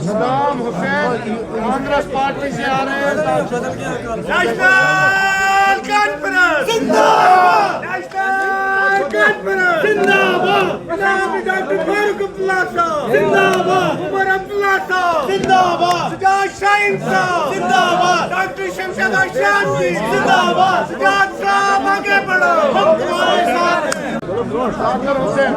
Saddam Hussain Congress party से आ रहे हैं। नेशनल कॉन्फ्रेंस जिंदाबाद, नेशनल कॉन्फ्रेंस जिंदाबाद, डॉक्टर फारूक अब्दुल्ला साहब जिंदाबाद, उमर अब्दुल्ला साहब जिंदाबाद, सुजात शाहीन साहब जिंदाबाद, डॉक्टर शमशाद आशियान जी जिंदाबाद। सुजात साहब आगे बढ़ो, हम तुम्हारे साथ हैं। हुसैन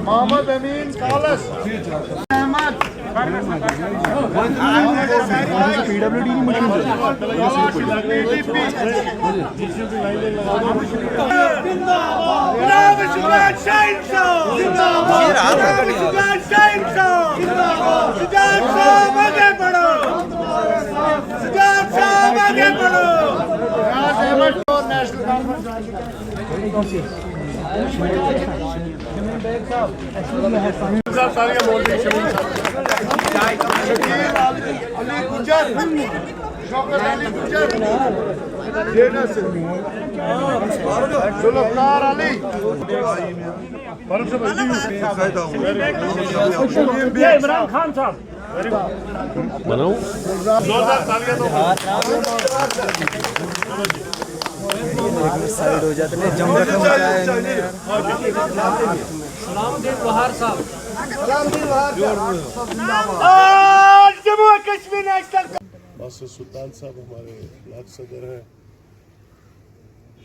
मोहम्मद अमीन कालस अहमद सुजात शाहीन साहब जिंदाबाद, सुजात शाहीन साहब जिंदाबाद। सुजात साहब आगे बढ़ो, सुजात साहब आगे बढ़ो। नेशनल कॉन्फ्रेंस शौकत अली गुजर जुल्फकार अली इमरान खान साहब साइड हो जाते हैं जम रखा होता है। जम्मू कश्मीर नेशनल मास्टर सुल्तान साहब हमारे ब्लॉक सदर हैं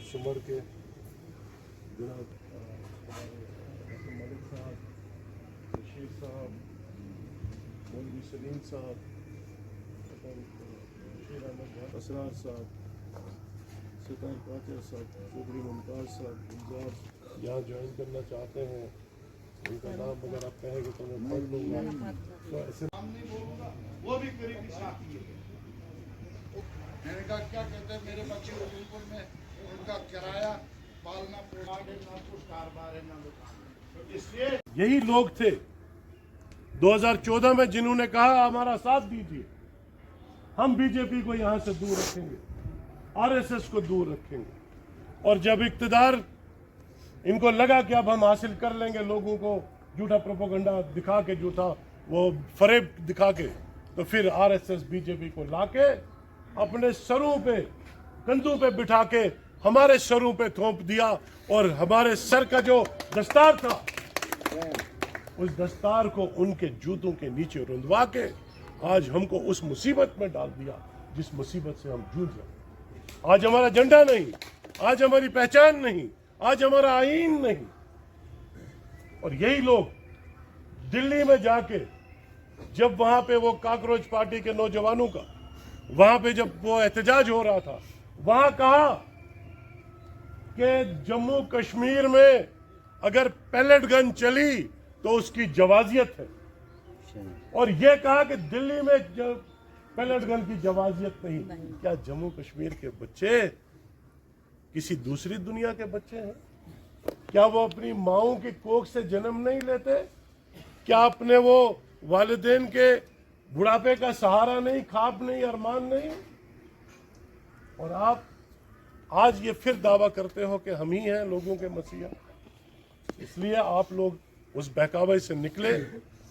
शुमर के, जनाब मलिक साहब, बशीर साहब, मौलवी सलीम साहब, बशीर अहमद असरार साहब, सितार काचर साहब, चौधरी मुमताज़ साहब, गुलजार यहाँ ज्वाइन करना चाहते हैं। उनका नाम अगर आप कहेंगे तो मैं पढ़ लूँगा। तो ऐसे वो भी करीबी साथी है। मैंने कहा क्या कहते हैं मेरे बच्चे उदयपुर में, उनका किराया पालना पोषण ना कुछ कारोबार है ना दुकान, तो इसलिए यही लोग थे 2014 में जिन्होंने कहा हमारा साथ दीजिए, हम बीजेपी को यहाँ से दूर रखेंगे, आरएसएस को दूर रखेंगे। और जब इक्तदार इनको लगा कि अब हम हासिल कर लेंगे लोगों को झूठा प्रोपेगेंडा दिखा के, झूठा वो फरेब दिखा के, तो फिर आरएसएस बीजेपी को लाके अपने सरों पे, कंधों पे बिठा के हमारे सरों पे थोप दिया। और हमारे सर का जो दस्तार था, उस दस्तार को उनके जूतों के नीचे रुंधवा के आज हमको उस मुसीबत में डाल दिया जिस मुसीबत से हम जूझ रहे। आज हमारा झंडा नहीं, आज हमारी पहचान नहीं, आज हमारा आईन नहीं। और यही लोग दिल्ली में जाके जब वहां पे वो कॉकरोच पार्टी के नौजवानों का वहां पे जब वो एहतजाज हो रहा था, वहां कहा कि जम्मू कश्मीर में अगर पैलेट गन चली तो उसकी जवाजियत है, और ये कहा कि दिल्ली में जब पैलेट गन की जवाजियत नहीं। क्या जम्मू कश्मीर के बच्चे किसी दूसरी दुनिया के बच्चे हैं? क्या वो अपनी माओं की कोख से जन्म नहीं लेते? क्या अपने वो वालिदैन के बुढ़ापे का सहारा नहीं, ख्वाब नहीं, अरमान नहीं? और आप आज ये फिर दावा करते हो कि हम ही हैं लोगों के मसीहा। इसलिए आप लोग उस बहकावे से निकले,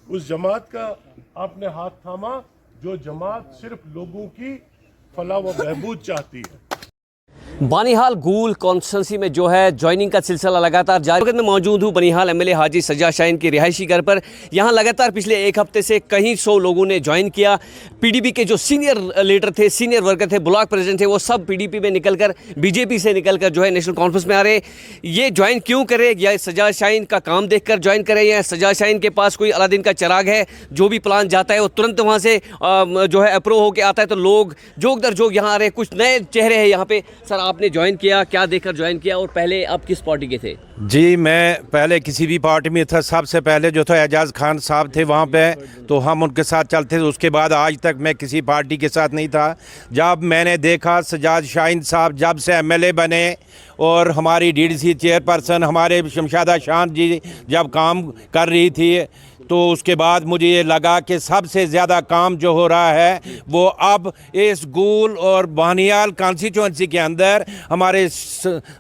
उस जमात का आपने हाथ थामा जो जमात सिर्फ लोगों की फलाह व बहबूद चाहती है। बनिहाल गूल कॉन्स्टिट्यूंसी में जो है ज्वाइनिंग का सिलसिला लगातार जारी। मैं मौजूद हूँ बनिहाल एमएलए हाजी सज्जाद शाहीन के रिहायशी घर पर। यहाँ लगातार पिछले एक हफ्ते से कई सौ लोगों ने ज्वाइन किया। पीडीपी के जो सीनियर लीडर थे, सीनियर वर्कर थे, ब्लॉक प्रेसिडेंट थे, वो सब पीडीपी में निकलकर बीजेपी से निकलकर जो है नेशनल कॉन्फ्रेंस में आ रहे। ये ज्वाइन क्यों करे? या सज्जाद शाहीन का काम देखकर ज्वाइन करें, या सज्जाद शाहीन के पास कोई अलादीन का चिराग है, जो भी प्लान जाता है वो तुरंत वहाँ से जो है अप्रूव होकर आता है, तो लोग जोक दर जोक यहाँ आ रहे हैं। कुछ नए चेहरे हैं यहाँ पे। सर आपने ज्वाइन किया, क्या देखकर ज्वाइन किया और पहले आप किस पार्टी के थे? जी, मैं पहले किसी भी पार्टी में था। सबसे पहले जो था एजाज खान साहब थे वहाँ पे, तो हम उनके साथ चलते थे। उसके बाद आज तक मैं किसी पार्टी के साथ नहीं था। जब मैंने देखा सजाद शाहीन साहब जब से एमएलए बने और हमारी डीडीसी चेयरपर्सन हमारे शमशादा शान जी जब काम कर रही थी, तो उसके बाद मुझे ये लगा कि सबसे ज़्यादा काम जो हो रहा है वो अब इस गूल और बानियाल कॉन्स्टिट्यूंसी के अंदर हमारे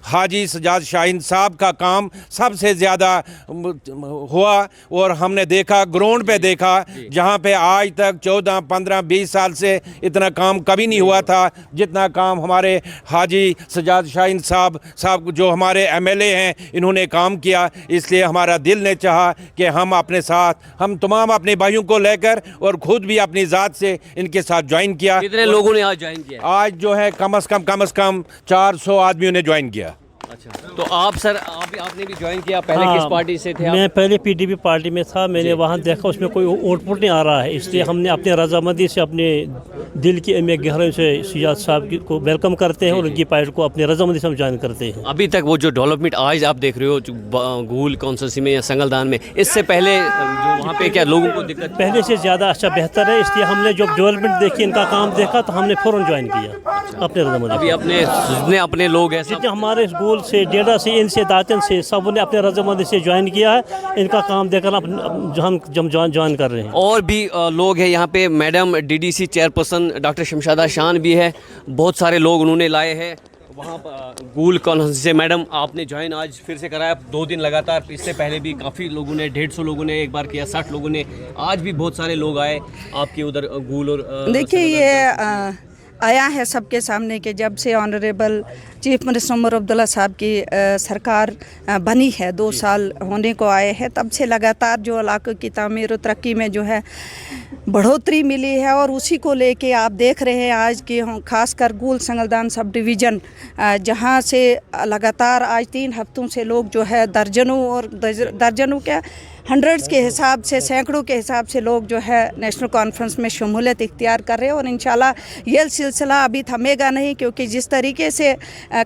हाजी सजाद शाहीन साहब का काम सबसे ज़्यादा हुआ। और हमने देखा, ग्राउंड पे देखा, जहाँ पे आज तक 14, 15, 20 साल से इतना काम कभी नहीं हुआ था जितना काम हमारे हाजी सजाद शाहीन साहब जो हमारे एमएलए हैं इन्होंने काम किया। इसलिए हमारा दिल ने चाहा कि हम अपने साथ, हम तमाम अपने भाइयों को लेकर और खुद भी अपनी ज़ात से इनके साथ ज्वाइन किया। कितने लोगों ने आज ज्वाइन किया? आज जो है कम से कम 400 आदमियों ने ज्वाइन किया। अच्छा, तो आप सर आपने भी ज्वाइन किया, पहले किस पार्टी से थे आप? मैं पहले पीडीपी पार्टी में था। मैंने वहाँ देखा उसमें कोई ओटपुट नहीं आ रहा है, इसलिए हमने अपने रजामंदी से, अपने दिल की में गहराई से सजाद साहब को वेलकम करते हैं और उनकी पार्टी को अपने रजामंदी से हम ज्वाइन करते हैं। अभी तक वो जो डेवलपमेंट आज आप देख रहे हो गूल कॉन्स्टिट्यूंसी में या संगलदान में, इससे पहले जो वहाँ पे क्या लोगों को दिक्कत? पहले से ज़्यादा अच्छा बेहतर है, इसलिए हमने जो डेवलपमेंट देखी, इनका काम देखा, तो हमने फ़ौरन ज्वाइन किया अपने रजामंदी। अभी अपने लोग हैं जितने हमारे स्कूल से, डेरा से, इनसे, दातन से, सब ने अपने रजामंदी से ज्वाइन किया है। इनका काम देखकर हम ज्वाइन कर रहे हैं। और भी लोग हैं यहाँ पे। मैडम डीडीसी चेयरपर्सन डॉक्टर शमशादा शान भी है, बहुत सारे लोग उन्होंने लाए हैं वहाँ पर गूल कॉन्स्टिट्यूंसी से। मैडम आपने ज्वाइन आज फिर से कराया 2 दिन लगातार, इससे पहले भी काफ़ी लोगों ने, 150 लोगों ने एक बार किया, 60 लोगों ने, आज भी बहुत सारे लोग आए आपके उधर गूल। और देखिए ये आया है सबके सामने कि जब से honourable chief minister Omar Abdullah sahab की सरकार बनी है, 2 साल होने को आए हैं, तब से लगातार जो इलाके की तामीर और तरक्की में जो है बढ़ोतरी मिली है। और उसी को लेके आप देख रहे हैं आज की खासकर गूल संगलदान सब डिवीज़न, जहां से लगातार आज 3 हफ्तों से लोग जो है दर्जनों क्या हंड्रेड्स के हिसाब से, सैकड़ों के हिसाब से लोग जो है नेशनल कॉन्फ्रेंस में शमूलियत इख्तियार कर रहे हैं। और इंशाल्लाह ये सिलसिला अभी थमेगा नहीं, क्योंकि जिस तरीके से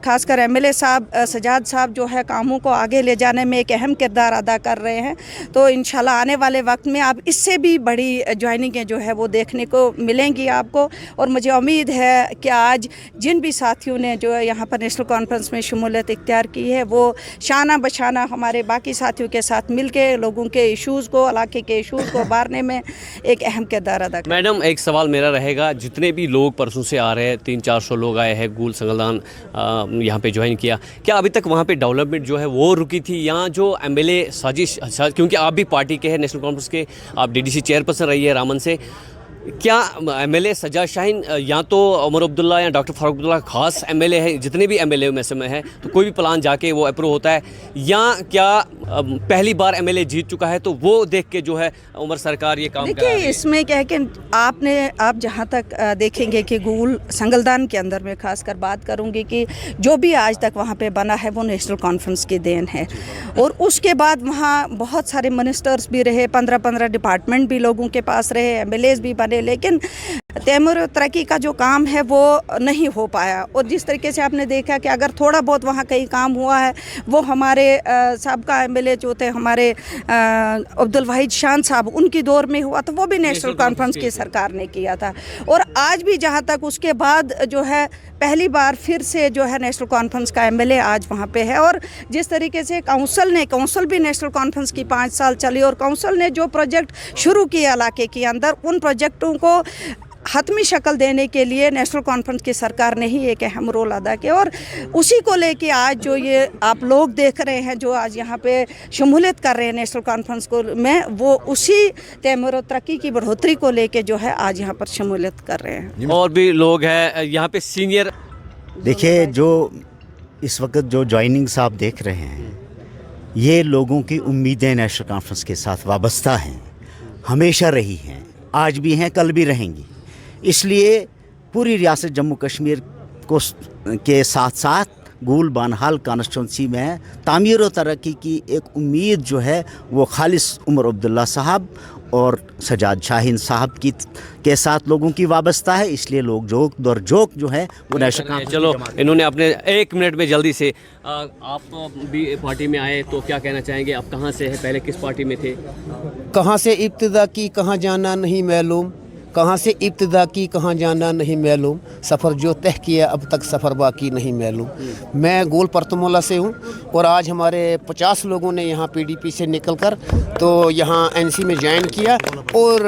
खासकर एमएलए साहब सजाद साहब जो है कामों को आगे ले जाने में एक अहम किरदार अदा कर रहे हैं, तो इंशाल्लाह आने वाले वक्त में आप इससे भी बड़ी ज्वाइनिंगें जो है वो देखने को मिलेंगी आपको। और मुझे उम्मीद है कि आज जिन भी साथियों ने जो यहाँ पर नेशनल कॉन्फ्रेंस में शमूलियत इख्तियार की है, वो शाना बशाना हमारे बाकी साथियों के साथ मिल के लोगों के इशूज़ को, इलाके के इशूज़ को उबारने में एक अहम किरदार अदा कर। मैडम एक सवाल मेरा रहेगा, जितने भी लोग परसों से आ रहे हैं, 300-400 लोग आए हैं गूल संगलदान यहाँ पे ज्वाइन किया, क्या अभी तक वहाँ पे डेवलपमेंट जो है वो रुकी थी? यहाँ जो एमएलए साजिश, क्योंकि आप भी पार्टी के हैं, नेशनल कॉन्फ्रेंस के, आप डीडीसी चेयरपर्सन रही है रामन से, क्या एमएलए सजाद शाहीन या तो उमर अब्दुल्ला या डॉक्टर फारूक अब्दुल्ला खास एमएलए है, जितने भी एमएलए में से में है, तो कोई भी प्लान जाके वो अप्रूव होता है, या क्या पहली बार एमएलए जीत चुका है तो वो देख के जो है उमर सरकार ये काम कर रही है? देखिए इसमें क्या है कि आप जहाँ तक देखेंगे कि गूल संगलदान के अंदर में खासकर बात करूँगी कि जो भी आज तक वहाँ पे बना है वो नेशनल कॉन्फ्रेंस की देन है। और उसके बाद वहाँ बहुत सारे मिनिस्टर्स भी रहे, 15-15 डिपार्टमेंट भी लोगों के पास रहे, एमएलएज भी बने, लेकिन तैमूर और तरक्की का जो काम है वो नहीं हो पाया। और जिस तरीके से आपने देखा कि अगर थोड़ा बहुत वहाँ कहीं काम हुआ है, वो हमारे साबका एमएलए जो थे हमारे अब्दुल वाहिद शान साहब, उनकी दौर में हुआ, तो वो भी नेशनल कॉन्फ्रेंस की सरकार ने किया था। और आज भी जहाँ तक उसके बाद जो है पहली बार फिर से जो है नेशनल कॉन्फ्रेंस का एमएलए आज वहाँ पे है। और जिस तरीके से काउंसिल भी नेशनल कॉन्फ्रेंस की 5 साल चली, और काउंसिल ने जो प्रोजेक्ट शुरू किए इलाके के अंदर, उन प्रोजेक्टों को हतमी शक्ल देने के लिए नेशनल कॉन्फ्रेंस की सरकार ने ही एक अहम रोल अदा किया। और उसी को लेके आज जो ये आप लोग देख रहे हैं जो आज यहाँ पे शमूलियत कर रहे हैं नेशनल कॉन्फ्रेंस को में, वो उसी तैमूर और तरक्की की बढ़ोतरी को लेके जो है आज यहाँ पर शमूलियत कर रहे हैं। और भी लोग हैं यहाँ पे सीनियर। देखिए, जो इस वक्त जो ज्वाइनिंग्स आप देख रहे हैं, ये लोगों की उम्मीदें नेशनल कॉन्फ्रेंस के साथ वाबस्ता हैं, हमेशा रही हैं, आज भी हैं, कल भी रहेंगी। इसलिए पूरी रियासत जम्मू कश्मीर को के साथ साथ गूल बानहाल कॉन्स्टिट्यूंसी में तामीर और तरक्की की एक उम्मीद जो है वो खालिस उमर अब्दुल्ला साहब और सजाद शाहीन साहब के साथ लोगों की वाबस्ता है। इसलिए लोग जोक दर जोक जो है वो नेशनल कॉन्फ्रेंस चलो इन्होंने अपने 1 मिनट में जल्दी से आप भी पार्टी में आए तो क्या कहना चाहेंगे? आप कहाँ से हैं, पहले किस पार्टी में थे? कहाँ से इब्तिदा की कहाँ जाना नहीं मालूम, कहाँ से इब्तिदा की कहाँ जाना नहीं मालूम, सफ़र जो तय किया अब तक सफ़र बाकी नहीं मालूम। मैं गोल परतमोला से हूँ और आज हमारे 50 लोगों ने यहाँ पीडीपी से निकलकर तो यहाँ एनसी में ज्वाइन किया और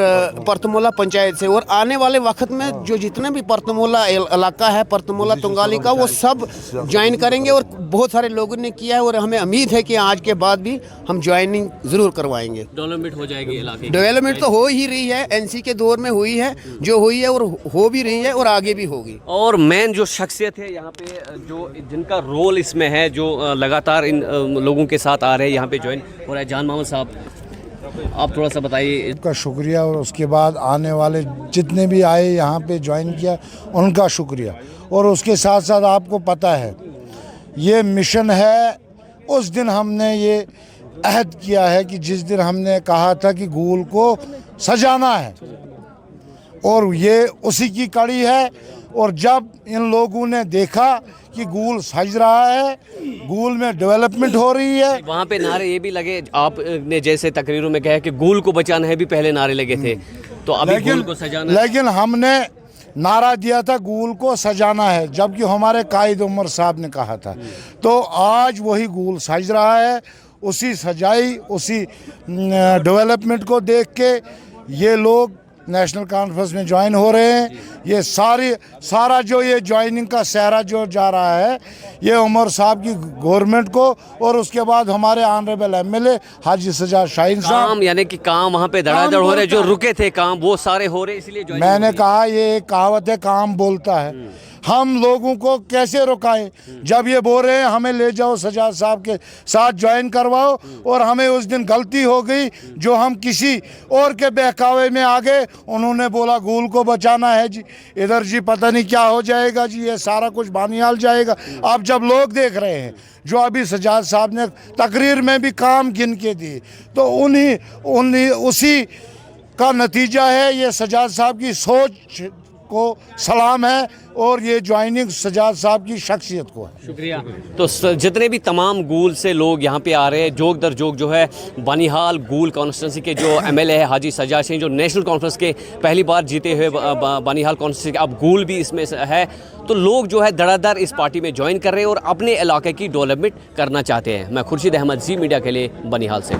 परतमोला पंचायत से, और आने वाले वक्त में जो जितने भी परतमोला इलाका है, परतमोला तुंगाली का, वो सब ज्वाइन करेंगे और बहुत सारे लोगों ने किया है और हमें उम्मीद है कि आज के बाद भी हम ज्वाइनिंग ज़रूर करवाएंगे। डेवलपमेंट हो जाएगी इलाके की? डेवलपमेंट तो हो ही रही है, एनसी के दौर में हुई है, जो हुई है और हो भी रही है और आगे भी होगी। और मेन जो शख्सियत है यहाँ पे, जो जिनका रोल इसमें है, जो लगातार इन लोगों के साथ आ रहे हैं, यहाँ पे ज्वाइन हो रहा है, जान मोहम्मद साहब, आप थोड़ा सा बताइए। का शुक्रिया, और उसके बाद आने वाले जितने भी आए यहाँ पे ज्वाइन किया उनका शुक्रिया। और उसके साथ साथ आपको पता है ये मिशन है, उस दिन हमने ये अहद किया है कि जिस दिन हमने कहा था कि गूल को सजाना है, और ये उसी की कड़ी है। और जब इन लोगों ने देखा कि गूल सज रहा है, गूल में डेवलपमेंट हो रही है, वहाँ पे नारे ये भी लगे, आपने जैसे तकरीरों में कहा कि गूल को बचाना है, भी पहले नारे लगे थे, तो अभी गूल को सजाना है। लेकिन हमने नारा दिया था गूल को सजाना है, जबकि हमारे कायद उमर साहब ने कहा था। तो आज वही गूल सज रहा है, उसी सजाई, उसी डेवलपमेंट को देख के ये लोग नेशनल कॉन्फ्रेंस में ज्वाइन हो रहे हैं। ये सारा जो ये ज्वाइनिंग का सहरा जो जा रहा है, ये उमर साहब की गवर्नमेंट को, और उसके बाद हमारे ऑनरेबल एमएलए हाजी सजाद शाहीन साहब, यानी कि काम वहाँ पे धड़ाधड़ हो रहे, जो रुके थे काम वो सारे हो रहे, इसलिए मैंने कहा ये एक कहावत है, काम बोलता है। हम लोगों को कैसे रुकाएं जब ये बोल रहे हैं हमें ले जाओ सजाद साहब के साथ ज्वाइन करवाओ, और हमें उस दिन गलती हो गई जो हम किसी और के बहकावे में आ गए। उन्होंने बोला गूल को बचाना है जी, इधर जी पता नहीं क्या हो जाएगा जी, ये सारा कुछ बानियाल जाएगा। अब जब लोग देख रहे हैं जो अभी सजाद साहब ने तकरीर में भी काम गिन के दिए, तो उन्हीं उसी का नतीजा है। ये सजाद साहब की सोच को सलाम है, और ये ज्वाइनिंग सजाद साहब की शख्सियत को है। शुक्रिया। तो जितने भी तमाम गूल से लोग यहाँ पे आ रहे हैं, जोक दर जोक जो है बनिहाल गूल कॉन्स्टिट्यूंसी के जो एमएलए है हाजी सजाद शाहीन, जो नेशनल कॉन्फ्रेंस के पहली बार जीते हुए बनिहाल कॉन्स्टिट्यूंसी के, अब गूल भी इसमें है, तो लोग जो है धड़ाधड़ इस पार्टी में ज्वाइन कर रहे हैं और अपने इलाके की डेवलपमेंट करना चाहते हैं। मैं खुर्शीद अहमद, जी मीडिया के लिए, बनिहाल से।